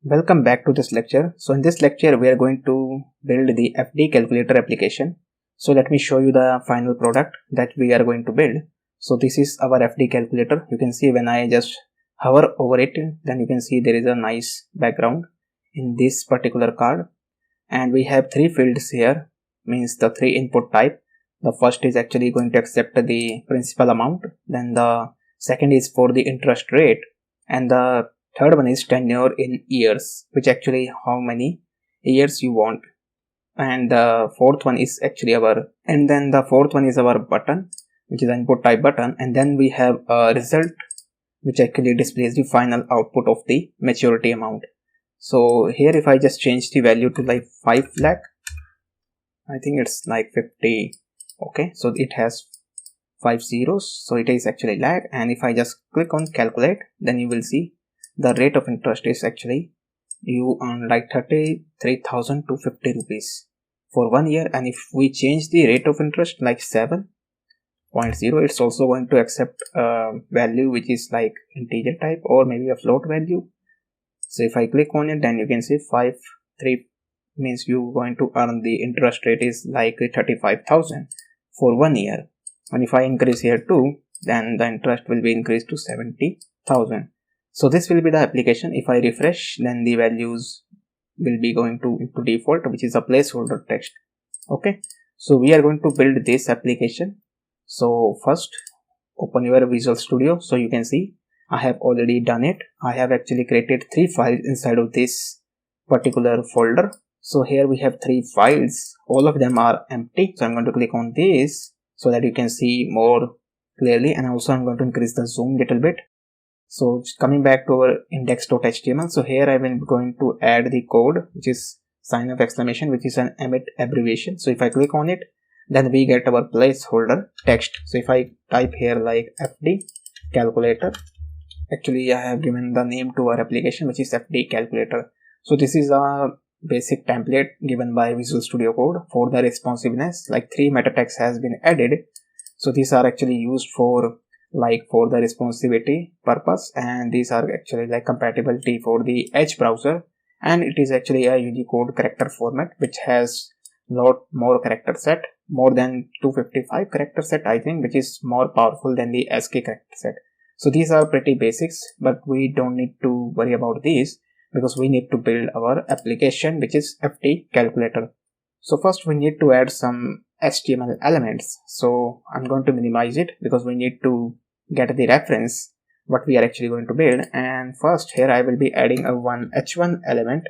Welcome back to this lecture. So in this lecture we are going to build the FD calculator application. So let me show you the final product that we are going to build. So this is our FD calculator. You can see when I just hover over it, then you can see there is a nice background in this particular card. And we have three fields here, means the three input type. The first is actually going to accept the principal amount. Then the second is for the interest rate. And the third one is tenure in years, which actually how many years you want. And the fourth one is actually our button, which is the input type button. And then we have a result, which actually displays the final output of the maturity amount. So here if I just change the value to like 5 lakh, I think it's like 50. Okay, so it has 5 zeros, so it is actually lakh. And if I just click on calculate, then you will see the rate of interest is actually you earn like 33,250 rupees for 1 year. And if we change the rate of interest like 7.0, it's also going to accept a value which is like integer type or maybe a float value. So if I click on it, then you can see 5.3 means you going to earn the interest rate is like 35,000 for 1 year. And if I increase here too, then the interest will be increased to 70,000. So this will be the application. If I refresh, then the values will be going to into default, which is a placeholder text. Okay, so we are going to build this application. So first open your Visual Studio. So you can see I have already done it. I have actually created 3 files inside of this particular folder. So here we have 3 files. All of them are empty. So I'm going to click on this so that you can see more clearly. And also I'm going to increase the zoom a little bit. So coming back to our index.html. So here I will be going to add the code, which is sign of exclamation, which is an emit abbreviation. So if I click on it, then we get our placeholder text. So if I type here like FD calculator, actually I have given the name to our application, which is FD calculator. So this is a basic template given by Visual Studio Code for the responsiveness. Like 3 meta tags has been added. So these are actually used for the responsivity purpose, and these are actually like compatibility for the Edge browser. And it is actually a Unicode character format which has lot more character set, more than 255 character set I think, which is more powerful than the ASCII character set. So these are pretty basics, but we don't need to worry about these because we need to build our application, which is FD calculator. So first we need to add some HTML elements. So I'm going to minimize it because we need to get the reference what we are actually going to build. And first here I will be adding a one h1 element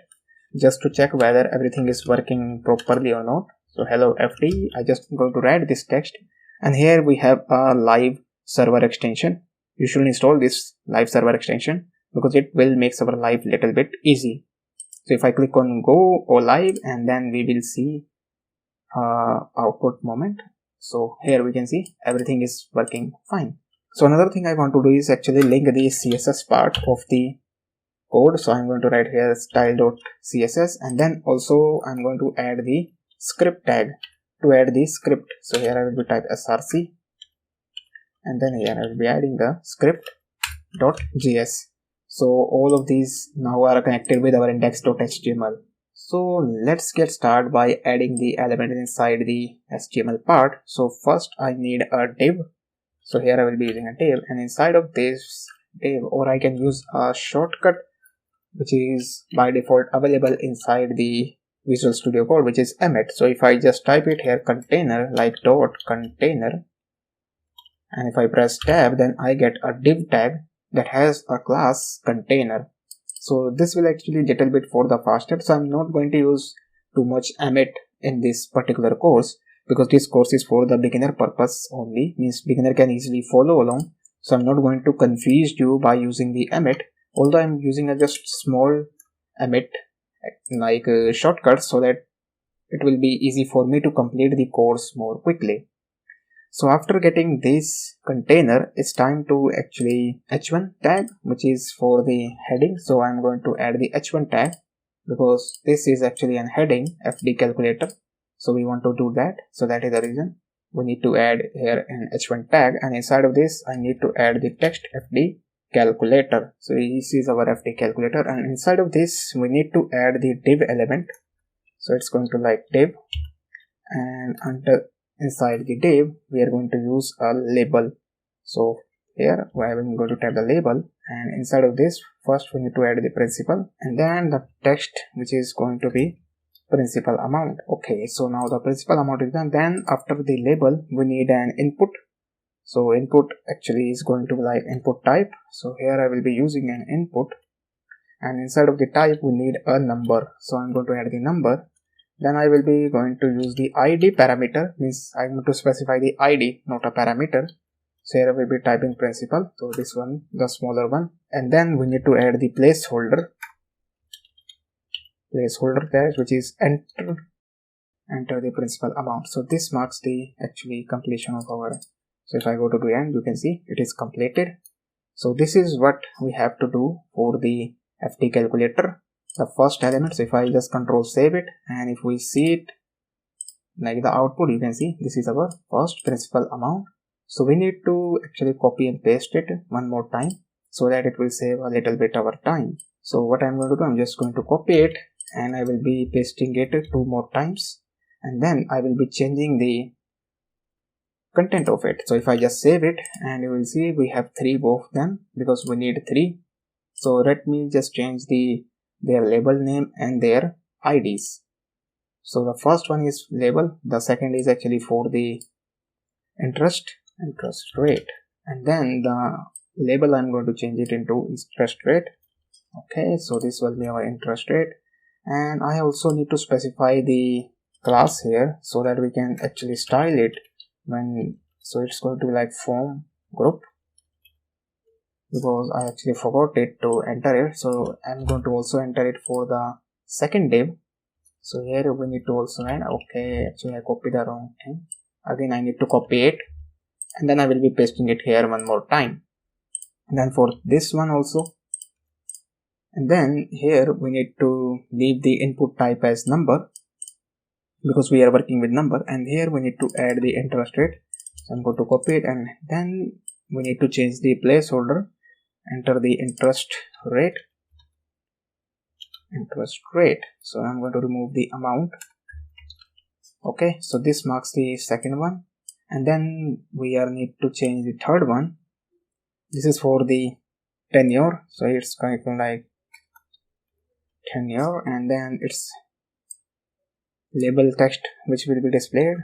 just to check whether everything is working properly or not. So hello FD, I just going to write this text. And here we have a live server extension. You should install this live server extension because it will make our life little bit easy. So if I click on go or live, and then we will see output moment. So here we can see everything is working fine. So another thing I want to do is actually link the CSS part of the code. So I'm going to write here style.css, and then also I'm going to add the script tag to add the script. So here I will be type src, and then here I will be adding the script.js. So all of these now are connected with our index.html. So let's get started by adding the element inside the HTML part. So first I need a div. So here I will be using a div, and inside of this div, or I can use a shortcut which is by default available inside the Visual Studio Code, which is emit. So if I just type it here container like dot container, and if I press tab, then I get a div tag that has a class container. So this will actually little bit for the faster. So I'm not going to use too much emit in this particular course because this course is for the beginner purpose only, means beginner can easily follow along. So I'm not going to confuse you by using the emit, although I'm using a just small emit like a shortcut so that it will be easy for me to complete the course more quickly. So after getting this container, it's time to actually h1 tag, which is for the heading. So I'm going to add the h1 tag because this is actually an heading FD calculator. So we want to do that. So that is the reason we need to add here an h1 tag, and inside of this I need to add the text FD calculator. So this is our FD calculator, and inside of this we need to add the div element. So it's going to like div, and inside the div we are going to use a label. So here I'm going to type the label, and inside of this first we need to add the principal and then the text which is going to be principal amount. Okay, so now the principal amount is done. Then after the label we need an input. So input actually is going to be like input type. So here I will be using an input, and inside of the type we need a number. So I'm going to add the number. Then I will be going to use the ID parameter, means I'm going to specify the ID, not a parameter. So here I will be typing principal, so this one, the smaller one, and then we need to add the placeholder tag, which is enter the principal amount. So this marks the actually completion of our. So if I go to the end, you can see it is completed. So this is what we have to do for the FD calculator. The first element, so if I just control save it, and if we see it like the output, you can see this is our first principal amount. So we need to actually copy and paste it one more time so that it will save a little bit our time. So what I'm going to do, I'm just going to copy it and I will be pasting it 2 more times, and then I will be changing the content of it. So if I just save it, and you will see we have 3 of them because we need 3. So let me just change their label name and their IDs. So the first one is label, the second is actually for the interest rate, and then the label I'm going to change it into interest rate. Okay, so this will be our interest rate, and I also need to specify the class here so that we can actually style it when. So it's going to be like form group, because I actually forgot it to enter it. So I'm going to also enter it for the second div. So here we need to also add. Okay, actually I copied the wrong thing. Again I need to copy it, and then I will be pasting it here one more time. And then for this one also, and then here we need to leave the input type as number because we are working with number, and here we need to add the interest rate. So I'm going to copy it, and then we need to change the placeholder, enter the interest rate. So I'm going to remove the amount. Okay, so this marks the second one, and then we need to change the third one. This is for the tenure, so it's kind of like tenure, and then it's label text which will be displayed,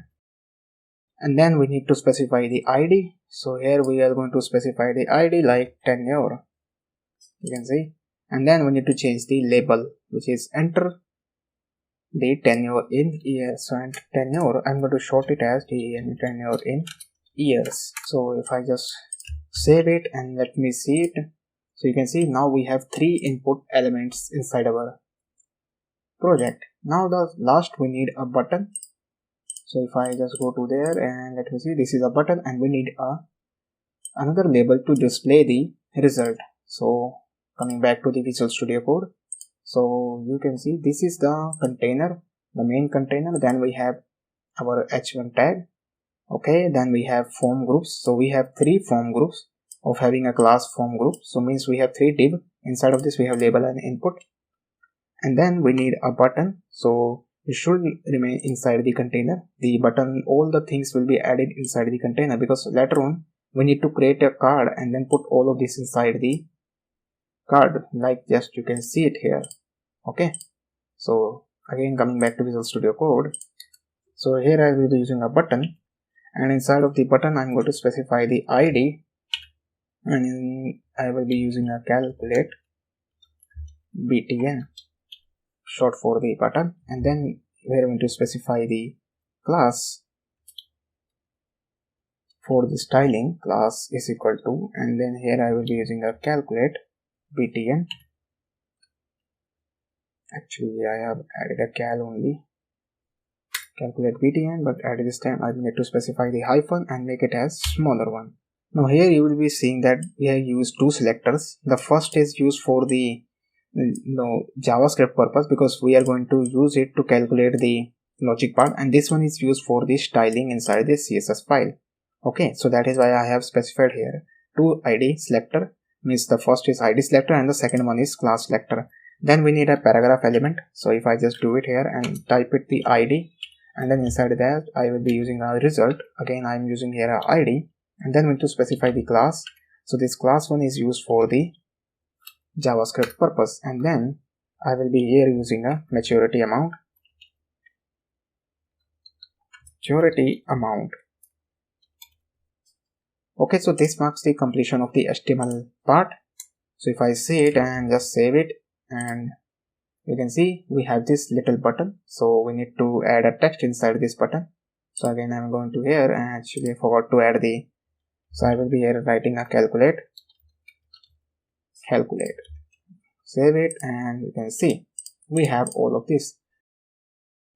and then we need to specify the ID. So here we are going to specify the ID like tenure, you can see, and then we need to change the label, which is enter the tenure in years. So and tenure, I'm going to short it as tenure in years. So if I just save it and let me see it, so you can see now we have 3 input elements inside our project. Now the last we need a button. So if I just go to there and let me see, this is a button, and we need another label to display the result. So coming back to the Visual Studio Code, so you can see this is the container, the main container. Then we have our h1 tag. Okay, then we have form groups. So we have 3 form groups of having a class form group. So means we have 3 div. Inside of this we have label and input, and then we need a button. So it should remain inside the container. The button, all the things will be added inside the container, because later on we need to create a card and then put all of this inside the card, like just you can see it here. Okay, so again coming back to Visual Studio Code, so here I will be using a button, and inside of the button I'm going to specify the ID, and I will be using a calculate btn, short for the button, and then we are going to specify the class for the styling. Class is equal to, and then here I will be using a calculate btn. Actually I have added a cal only, calculate btn, but at this time I need to specify the hyphen and make it as smaller one. Now here you will be seeing that we have used 2 selectors. The first is used for the JavaScript purpose, because we are going to use it to calculate the logic part, and this one is used for the styling inside the CSS file. Okay, so that is why I have specified here 2 ID selector. means the first is ID selector and the second one is class selector. Then we need a paragraph element. So if I just do it here and type it the ID, and then inside that I will be using a result. Again I am using here a ID, and then we need to specify the class. So this class one is used for the JavaScript purpose, and then I will be here using a maturity amount. Okay, so this marks the completion of the HTML part. So if I see it and just save it, and you can see we have this little button. So we need to add a text inside this button. So again I'm going to here, and actually I forgot to add the, so I will be here writing a calculate. Save it, and you can see we have all of this.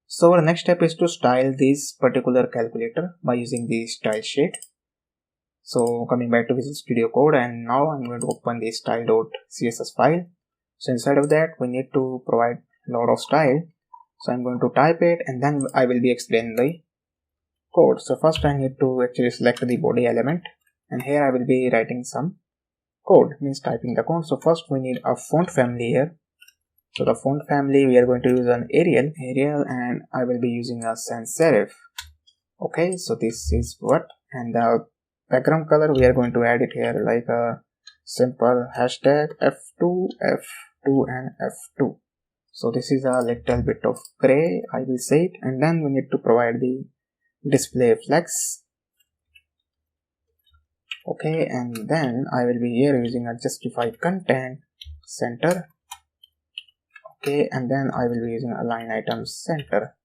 So our next step is to style this particular calculator by using the style sheet. So coming back to Visual Studio Code, and now I'm going to open the style.css file. So inside of that we need to provide a lot of style. So I'm going to type it, and then I will be explaining the code. So first I need to actually select the body element, and here I will be writing some code, means typing the code. So first we need a font family here. So the font family we are going to use an Arial, and I will be using a sans serif. Okay, so this is what, and the background color we are going to add it here like a simple hashtag F2 and F2. So this is a little bit of gray, I will say it, and then we need to provide the display flex. Okay, and then I will be here using a justify content center. Okay, and then I will be using align item center,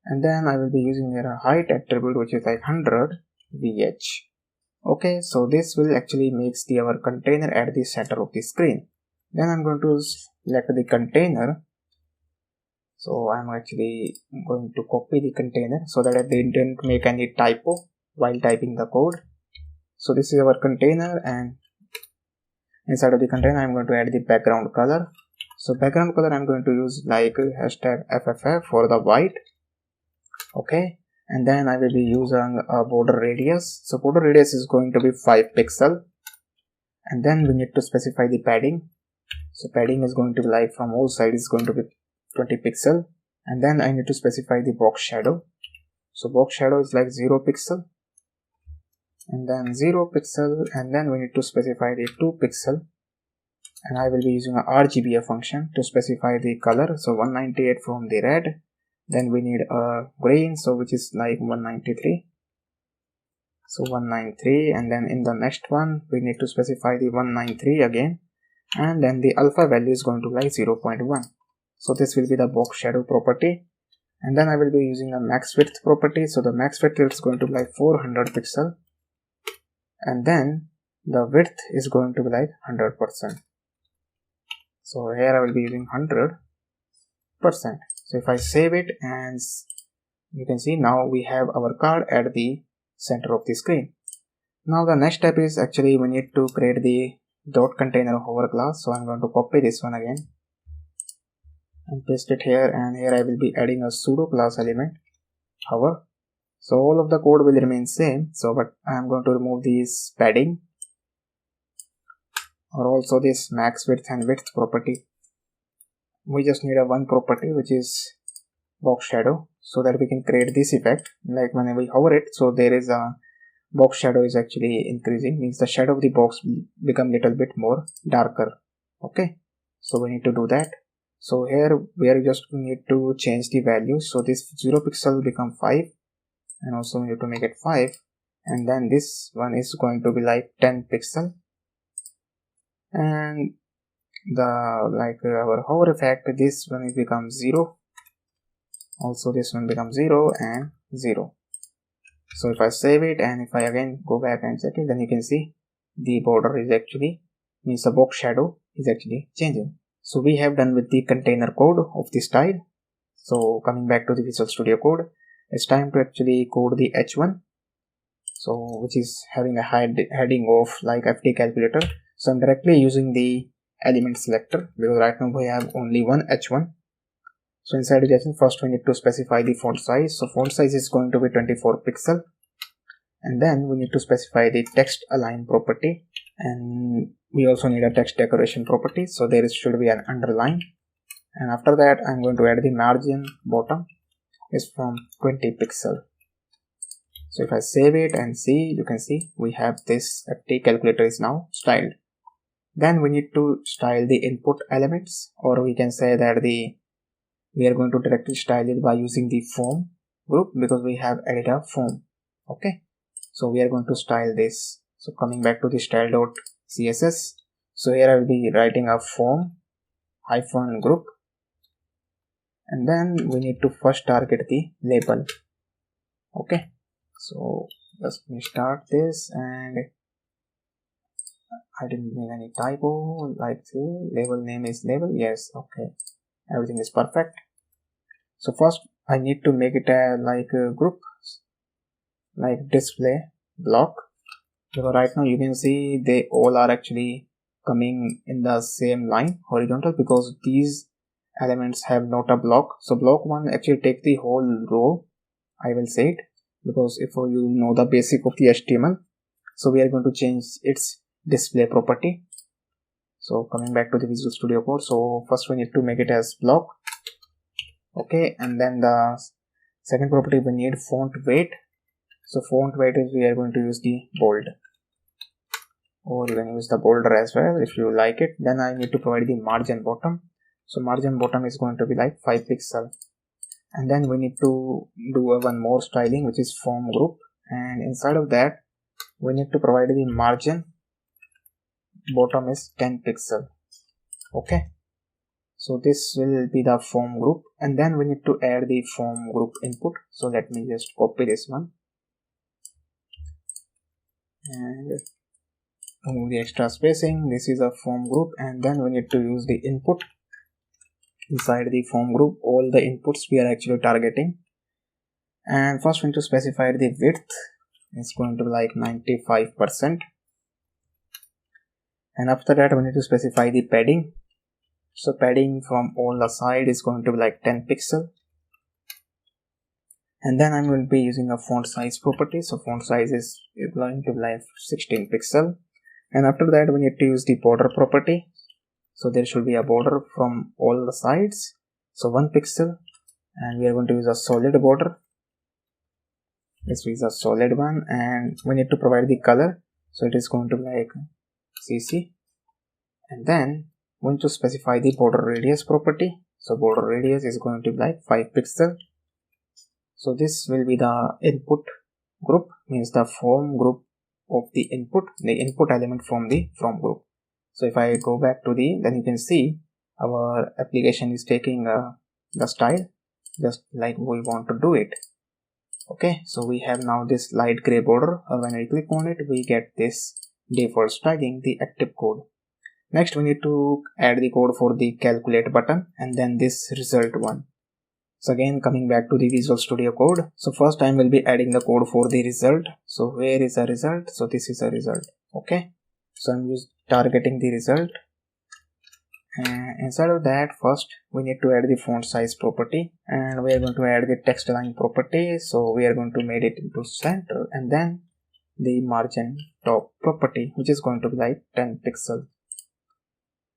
and then I will be using here a height attribute which is like 100 VH. Okay, so this will actually makes our container at the center of the screen. Then I'm going to select the container. So I'm actually going to copy the container so that I didn't make any typo while typing the code. So this is our container, and inside of the container I'm going to add the background color. So background color I'm going to use like hashtag FFF for the white. Okay, and then I will be using a border radius. So border radius is going to be 5 pixel, and then we need to specify the padding. So padding is going to be like from all sides is going to be 20 pixel, and then I need to specify the box shadow. So box shadow is like 0 pixel, and then 0 pixel, and then we need to specify the 2 pixel, and I will be using a RGBA function to specify the color. So 198 from the red, then we need a green, so which is like 193. So 193, and then in the next one we need to specify the 193 again, and then the alpha value is going to be like 0.1. So this will be the box shadow property, and then I will be using a max width property. So the max width is going to be like 400 pixel, and then the width is going to be like 100%. So here I will be using 100%. So if I save it, and you can see now we have our card at the center of the screen. Now the next step is actually we need to create the dot container hover class. So I'm going to copy this one again and paste it here, and here I will be adding a pseudo class element hover. So all of the code will remain same. So but I am going to remove this padding, or also this max width and width property. We just need a one property which is box shadow, so that we can create this effect like when we hover it. So there is a box shadow is actually increasing, means the shadow of the box become little bit more darker. Okay, so we need to do that. So here we are just need to change the values. So this 0 pixel become 5, and also we need to make it 5, and then this one is going to be like 10 pixel, and the like our hover effect, this one is become 0, also this one becomes 0 and 0. So if I save it, and if I again go back and check it, then you can see the border is actually, means the box shadow is actually changing. So we have done with the container code of the style. So coming back to the Visual Studio Code, it's time to actually code the H1, so which is having a heading of like FD calculator. So I'm directly using the element selector because right now we have only one H1. So inside the H1, first we need to specify the font size. So font size is going to be 24 pixel, and then we need to specify the text align property, and we also need a text decoration property, so there should be an underline. And after that I'm going to add the margin bottom is from 20 pixel. So if I save it and see, you can see we have this FT calculator is now styled. Then we need to style the input elements, or we can say that we are going to directly style it by using the form group, because we have added a form. Okay, so we are going to style this. So coming back to the style.css, so here I will be writing a form hyphen group, and then we need to first target the label. Okay, so let me start this, and I didn't make any typo, like the label name is label, yes, okay, everything is perfect. So first I need to make it like a group, like display block, because right now you can see they all are actually coming in the same line horizontal, because these elements have not a block. So block one actually take the whole row, I will say it, because if you know the basic of the HTML. So we are going to change its display property. So coming back to the Visual Studio Code, so first we need to make it as block. Okay, and then the second property we need font weight. So font weight is we are going to use the bold, or you can use the bolder as well if you like it. Then I need to provide the margin bottom. So margin bottom is going to be like 5 pixel. And then we need to do one more styling, which is form group, and inside of that we need to provide the margin bottom is 10 pixel. Okay, so this will be the form group, and then we need to add the form group input. So let me just copy this one and remove the extra spacing. This is a form group, and then we need to use the input. Inside the form group, all the inputs we are actually targeting, and first we need to specify the width. It's going to be like 95%, and after that we need to specify the padding. So padding from all the side is going to be like 10 pixel, and then I'm going to be using a font size property. So font size is going to be like 16 pixel, and after that we need to use the border property. So there should be a border from all the sides, so 1 pixel, and we are going to use a solid border. This is a solid one, and we need to provide the color. So it is going to be like CC, and then we need to specify the border radius property. So border radius is going to be like 5 pixel. So this will be the input group, means the form group of the input element from the form group. So if I go back to then you can see our application is taking the style just like we want to do it. Okay, so we have now this light gray border. When I click on it, we get this default styling, the active code. Next we need to add the code for the calculate button, and then this result one. So again, coming back to the Visual Studio Code, so first time we'll be adding the code for the result. So where is the result? So this is a result. Okay, so I'm just targeting the result, and inside of that first we need to add the font size property, and we are going to add the text line property. So we are going to make it into center, and then the margin top property, which is going to be like 10 pixel.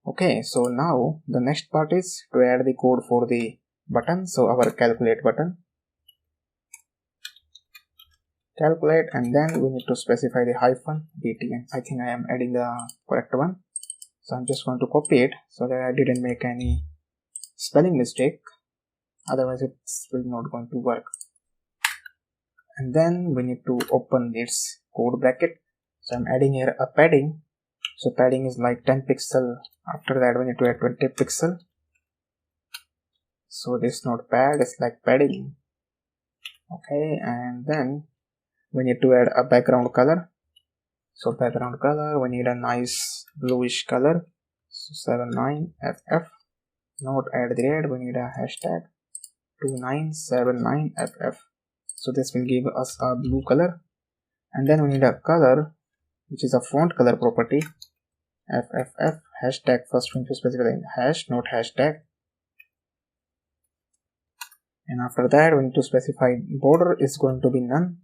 Okay, so now the next part is to add the code for the button. So our calculate button, calculate, and then we need to specify the hyphen btn. I think I am adding the correct one, so I'm just going to copy it so that I didn't make any spelling mistake, otherwise it will not going to work. And then we need to open its code bracket. So I'm adding here a padding. So padding is like 10 pixel. After that we need to add 20 pixel. So this notepad is like padding. Okay, and then we need to add a background color. So background color, we need a nice bluish color. So 79ff. Not add the red, we need a hashtag 2979ff. So this will give us a blue color. And then we need a color, which is a font color property. FFF hashtag, first we need to specify the hash, not hashtag. And after that we need to specify border is going to be none.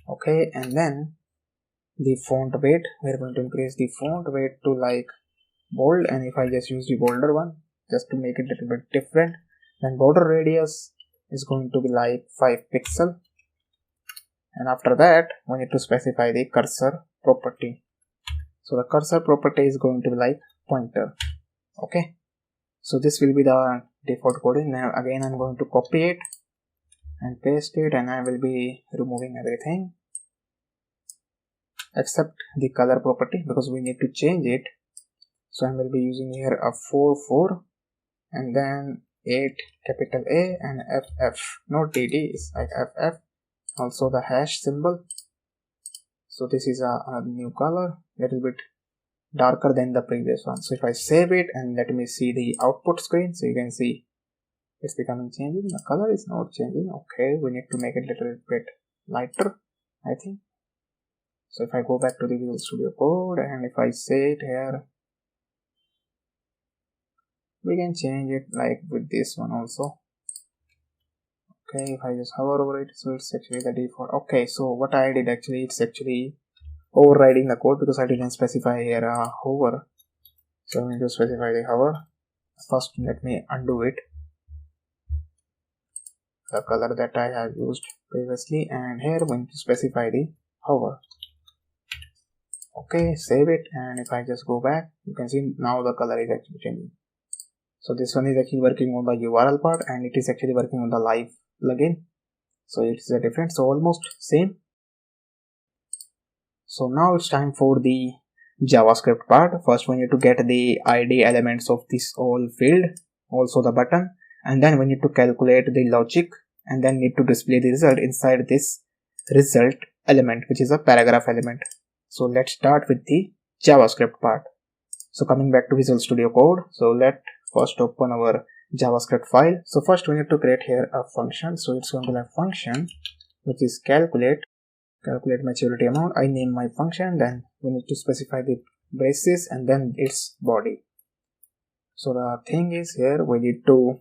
Okay, and then the font weight. We're going to increase the font weight to like bold, and if I just use the bolder one just to make it a little bit different, then border radius is going to be like 5 pixel, and after that we need to specify the cursor property. So the cursor property is going to be like pointer. Okay, so this will be the default coding. Now again I'm going to copy it and paste it, and I will be removing everything except the color property because we need to change it. So I will be using here a 4 and then 8 capital A and FF, not DD, it's like FF, also the hash symbol. So this is a new color, little bit darker than the previous one. So if I save it and let me see the output screen, so you can see it's becoming changing. The color is not changing. Okay, we need to make it a little bit lighter, I think. So if I go back to the Visual Studio Code and if I say it here, we can change it like with this one also. Okay, if I just hover over it, so it's actually the default. Okay, so what I did actually, it's actually overriding the code because I didn't specify here a hover. So I need to specify the hover. First, let me undo it, the color that I have used previously, and here we need to specify the hover. Okay, save it, and if I just go back, you can see now the color is actually changing. So this one is actually working on the URL part, and it is actually working on the live plugin. So it's a different, so almost same. So now it's time for the JavaScript part. First we need to get the ID elements of this all field, also the button, and then we need to calculate the logic, and then need to display the result inside this result element, which is a paragraph element. So let's start with the JavaScript part. So coming back to Visual Studio Code, so let first open our JavaScript file. So first we need to create here a function. So it's going to be a function which is calculate maturity amount. I name my function, then we need to specify the braces and then its body. So the thing is here we need to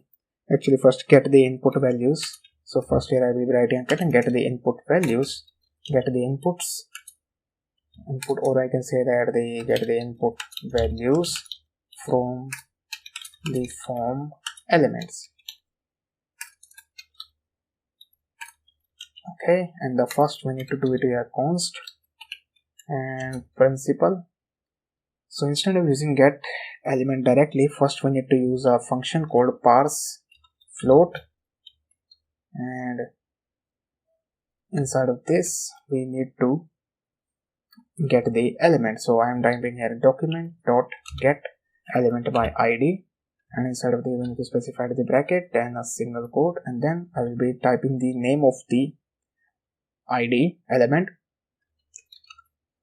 actually first get the input values. So first here I will be writing and get the input values, get the inputs, or I can say that they get the input values from the form elements. Okay, and the first we need to do it here const and principal. So instead of using get element directly, first we need to use a function called parse float, and inside of this we need to get the element. So I am typing here document dot get element by id, and inside of the we need to specify the bracket and a single quote, and then I will be typing the name of the id element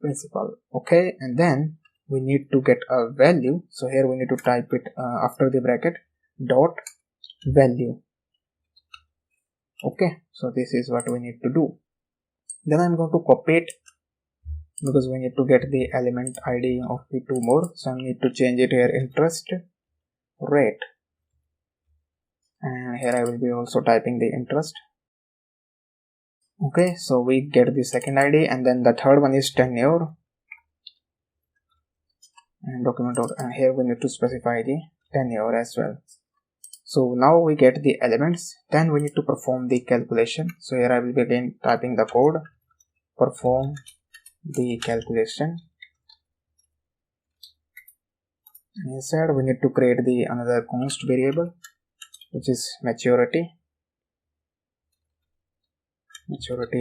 principal. Okay, and then we need to get a value. So here we need to type it after the bracket dot value. Okay, so this is what we need to do. Then I'm going to copy it because we need to get the element id of the two more. So I need to change it here interest rate, and here I will be also typing the interest. Okay, so we get the second id, and then the third one is tenure and document, and here we need to specify the tenure as well. So now we get the elements, then we need to perform the calculation. So here I will be again typing the code, perform the calculation, and inside we need to create the another const variable which is maturity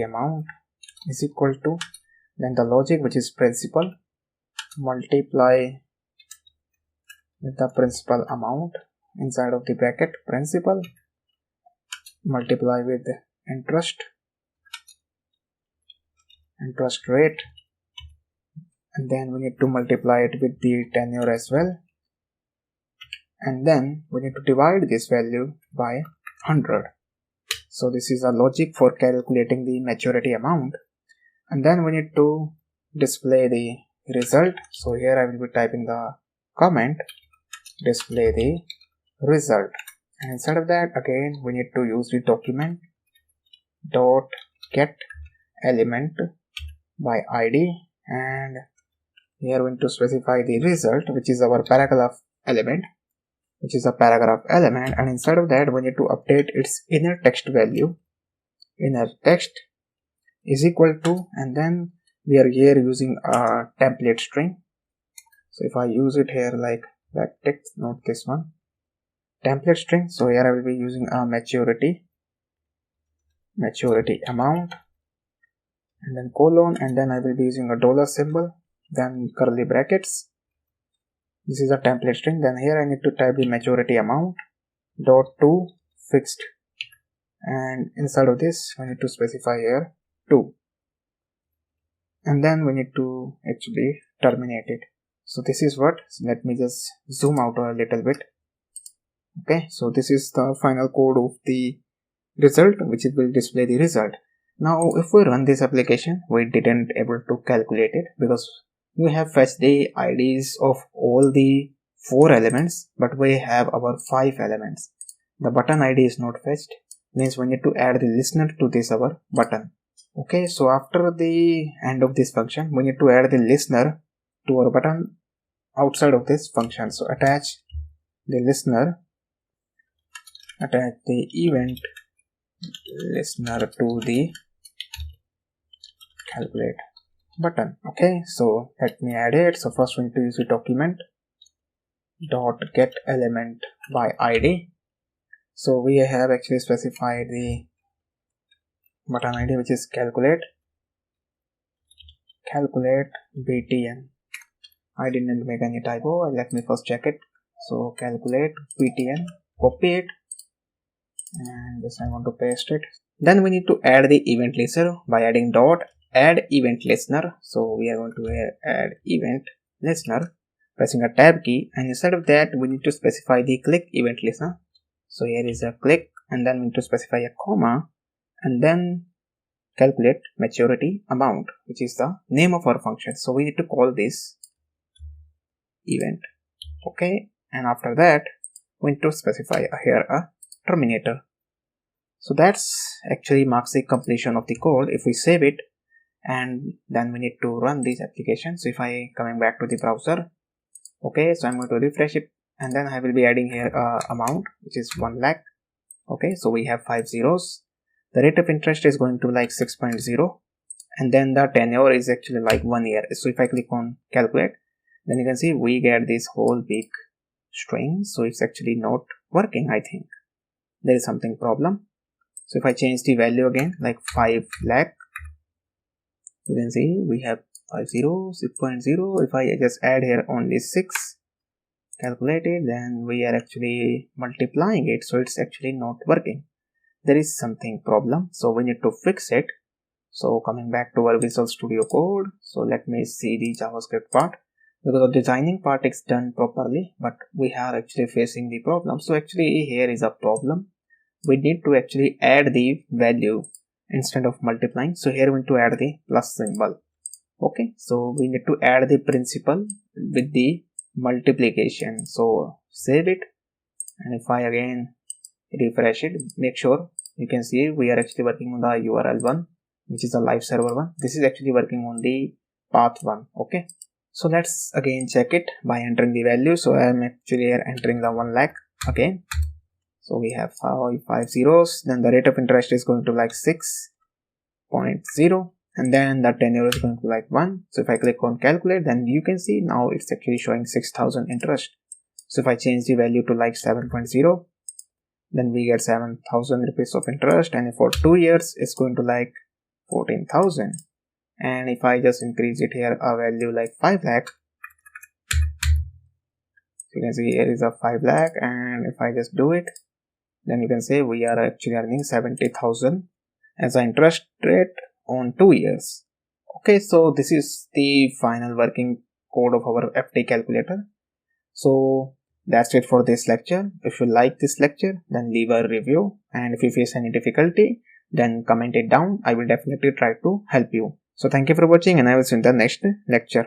amount is equal to, then the logic which is principal multiply with the principal amount inside of the bracket principal multiply with interest rate, and then we need to multiply it with the tenure as well, and then we need to divide this value by 100. So this is a logic for calculating the maturity amount, and then we need to display the result. So here I will be typing the comment display the result, and instead of that again we need to use the document dot get element by id, and we are going to specify the result, which is our paragraph element, and inside of that we need to update its inner text value. Inner text is equal to, and then we are here using a template string. So if I use it here like that text, not this one, template string. So here I will be using a maturity amount, and then colon, and then I will be using a dollar symbol, then curly brackets. This is a template string. Then here I need to type the maturity amount dot to fixed, and inside of this we need to specify here 2, and then we need to actually terminate it. So this is what, let me just zoom out a little bit. Okay, so this is the final code of the result, which it will display the result. Now if we run this application, we didn't able to calculate it because we have fetched the IDs of all the 4 elements, but we have our 5 elements. The button ID is not fetched, means we need to add the listener to this our button. Okay, so after the end of this function, we need to add the listener to our button outside of this function. So attach the listener, attach the event listener to the calculate button. Okay, so let me add it. So first we need to use the document dot get element by ID. So we have actually specified the button ID, which is calculate btn. I didn't make any typo. Let me first check it. So calculate btn, copy it, and this I want to paste it. Then we need to add the event listener by adding dot add event listener. So we are going to add event listener, pressing a tab key, and instead of that we need to specify the click event listener. So here is a click, and then we need to specify a comma, and then calculate maturity amount, which is the name of our function. So we need to call this event. Okay, and after that we need to specify here a terminator. So that's actually marks the completion of the code. If we save it, and then we need to run this application. So if I coming back to the browser, okay, so I'm going to refresh it, and then I will be adding here amount, which is 1 lakh. Okay, so we have 5 zeros. The rate of interest is going to like 6.0, and then the tenure is actually like 1 year. So if I click on calculate, then you can see we get this whole big string. So it's actually not working. I think there is something problem. So if I change the value again, like 5 lakh, you can see we have 6.0. If I just add here only 6, calculate it, then we are actually multiplying it, so it's actually not working. There is something problem, so we need to fix it. So coming back to our Visual Studio Code, so let me see the JavaScript part, because the designing part is done properly, but we are actually facing the problem. So actually here is a problem. We need to actually add the value instead of multiplying. So here we need to add the plus symbol. Okay, so we need to add the principal with the multiplication. So save it, and if I again refresh it, make sure you can see we are actually working on the URL one, which is the live server one. This is actually working on the path one. Okay, so let's again check it by entering the value. So I am actually here entering the 1 lakh again. So we have 5 zeros, then the rate of interest is going to like 6.0, and then the tenure is going to like 1. So if I click on calculate, then you can see now it's actually showing 6,000 interest. So if I change the value to like 7.0, then we get 7,000 rupees of interest, and for 2 years it's going to like 14,000. And if I just increase it here a value like 5 lakh, you can see here is a 5 lakh, and if I just do it, then you can say we are actually earning 70,000 as an interest rate on 2 years. Okay, so this is the final working code of our FD calculator. So that's it for this lecture. If you like this lecture, then leave a review, and if you face any difficulty, then comment it down. I will definitely try to help you. So thank you for watching, and I will see you in the next lecture.